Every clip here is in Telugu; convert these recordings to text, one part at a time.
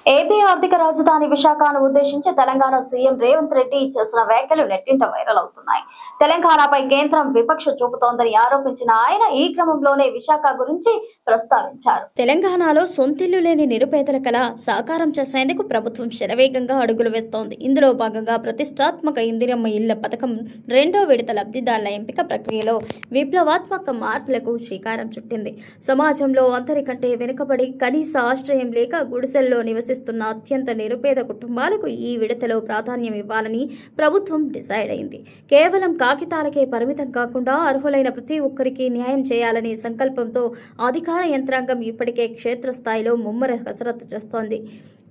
ఏపీ ఆర్థిక రాజధాని విశాఖను ఉద్దేశించి తెలంగాణ సీఎం రేవంత్ రెడ్డి చేసిన వ్యాఖ్యలు నెట్టింట వైరల్ అవుతున్నాయి. తెలంగాణపై కేంద్రం వివక్ష చూపుతోందని ఆరోపించిన ఆయన ఈ క్రమంలోనే విశాఖ గురించి ప్రస్తావించారు. తెలంగాణలో సొంతిల్లు లేని నిరుపేదల కళ సాకారం చేసేందుకు ప్రభుత్వం శరవేగంగా అడుగులు వేస్తోంది. ఇందులో భాగంగా ప్రతిష్టాత్మక ఇందిరమ్మ ఇళ్ల పథకం రెండో విడత లబ్ధిదారుల ఎంపిక ప్రక్రియలో విప్లవాత్మక మార్పులకు శ్రీకారం చుట్టింది. సమాజంలో అందరికంటే వెనుకబడి కనీస ఆశ్రయం లేక గుడిసెల్లో నివసిస్తున్న అత్యంత నిరుపేద కుటుంబాలకు ఈ విడతలో ప్రాధాన్యం ఇవ్వాలని ప్రభుత్వం డిసైడ్ అయింది. కేవలం కాగితాలకే పరిమితం కాకుండా అర్హులైన ప్రతి ఒక్కరికి న్యాయం చేయాలనే సంకల్పంతో అధికార యంత్రాంగం ఇప్పటికే క్షేత్రస్థాయిలో ముమ్మర కసరత్తు చేస్తోంది.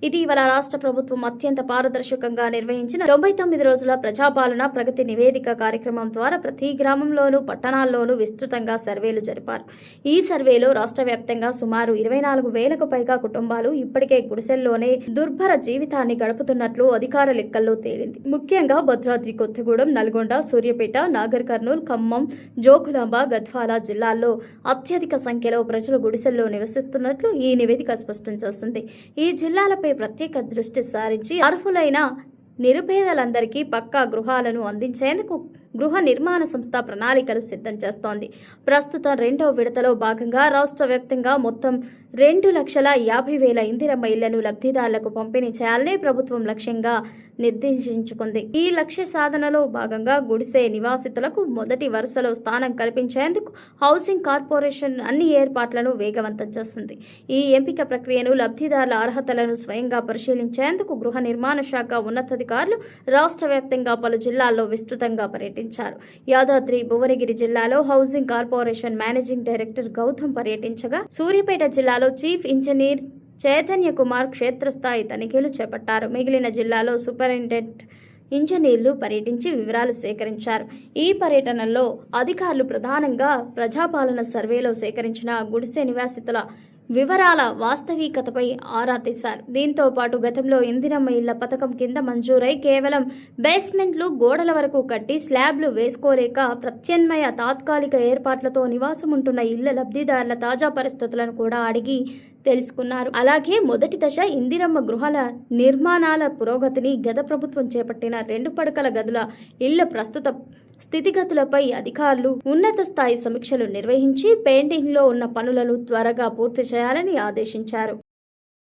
ఇటీవల రాష్ట్ర ప్రభుత్వం అత్యంత పారదర్శకంగా నిర్వహించిన 99 రోజుల ప్రజాపాలన ప్రగతి నివేదిక కార్యక్రమం ద్వారా ప్రతి గ్రామంలోనూ పట్టణాల్లోనూ విస్తృతంగా సర్వేలు జరిపారు. ఈ సర్వేలో రాష్ట్ర వ్యాప్తంగా సుమారు 24,000కు పైగా కుటుంబాలు ఇప్పటికే గుడిసెల్లోనే దుర్భర జీవితాన్ని గడుపుతున్నట్లు అధికార లెక్కల్లో తేలింది. ముఖ్యంగా భద్రాద్రి కొత్తగూడెం, నల్గొండ, సూర్యాపేట, నాగర్ కర్నూల్, ఖమ్మం, జోగులాంబ, గద్వాల జిల్లాల్లో అత్యధిక సంఖ్యలో ప్రజలు గుడిసెల్లో నివసిస్తున్నట్లు ఈ నివేదిక స్పష్టం చేసింది. ఈ జిల్లాలపై ప్రత్యేక దృష్టి సారించి అర్హులైన నిరుపేదలందరికీ పక్కా గృహాలను అందించేందుకు గృహ నిర్మాణ సంస్థ ప్రణాళికలు సిద్ధం చేస్తోంది. ప్రస్తుతం రెండో విడతలో భాగంగా రాష్ట్ర వ్యాప్తంగా మొత్తం 2,50,000 ఇందిరమ్మ ఇళ్లను లబ్ధిదారులకు పంపిణీ చేయాలని ప్రభుత్వం లక్ష్యంగా నిర్దేశించుకుంది. ఈ లక్ష్య సాధనలో భాగంగా గుడిసె నివాసితులకు మొదటి వరుసలో స్థానం కల్పించేందుకు హౌసింగ్ కార్పొరేషన్ అన్ని ఏర్పాట్లను వేగవంతం చేస్తుంది. ఈ ఎంపిక ప్రక్రియను లబ్ధిదారుల అర్హతలను స్వయంగా పరిశీలించేందుకు గృహ నిర్మాణ శాఖ ఉన్నతాధికారులు రాష్ట్ర వ్యాప్తంగా పలు జిల్లాల్లో విస్తృతంగా పర్యటించారు. యాదాద్రి భువనగిరి జిల్లాలో housing corporation managing director Gautam పర్యటించగా, సూర్యాపేట జిల్లాలో చీఫ్ ఇంజనీర్ చైతన్య కుమార్ క్షేత్రస్థాయి తనిఖీలు చేపట్టారు. మిగిలిన జిల్లాలో సూపరింటెండెంట్ ఇంజనీర్లు పర్యటించి వివరాలు సేకరించారు. ఈ పర్యటనలో అధికారులు ప్రధానంగా ప్రజాపాలన సర్వేలో సేకరించిన గుడిసె నివాసితుల వివరాల వాస్తవికతపై ఆరా తీశారు. దీంతో పాటు గతంలో ఇందిరమ్మ ఇళ్ల పథకం కింద మంజూరై కేవలం బేస్మెంట్లు, గోడల వరకు కట్టి స్లాబ్లు వేసుకోలేక ప్రత్యామ్నాయ తాత్కాలిక ఏర్పాట్లతో నివాసం ఉంటున్న ఇళ్ల లబ్ధిదారుల తాజా పరిస్థితులను కూడా అడిగి తెలుసుకున్నారు. అలాగే మొదటి దశ ఇందిరమ్మ గృహాల నిర్మాణాల పురోగతిని, గత ప్రభుత్వం చేపట్టిన 2 పడకల గదుల ఇళ్ల ప్రస్తుత స్థితిగతులపై అధికారులు ఉన్నత స్థాయి సమీక్షలు నిర్వహించి పెండింగ్లో ఉన్న పనులను త్వరగా పూర్తి చేయాలని ఆదేశించారు.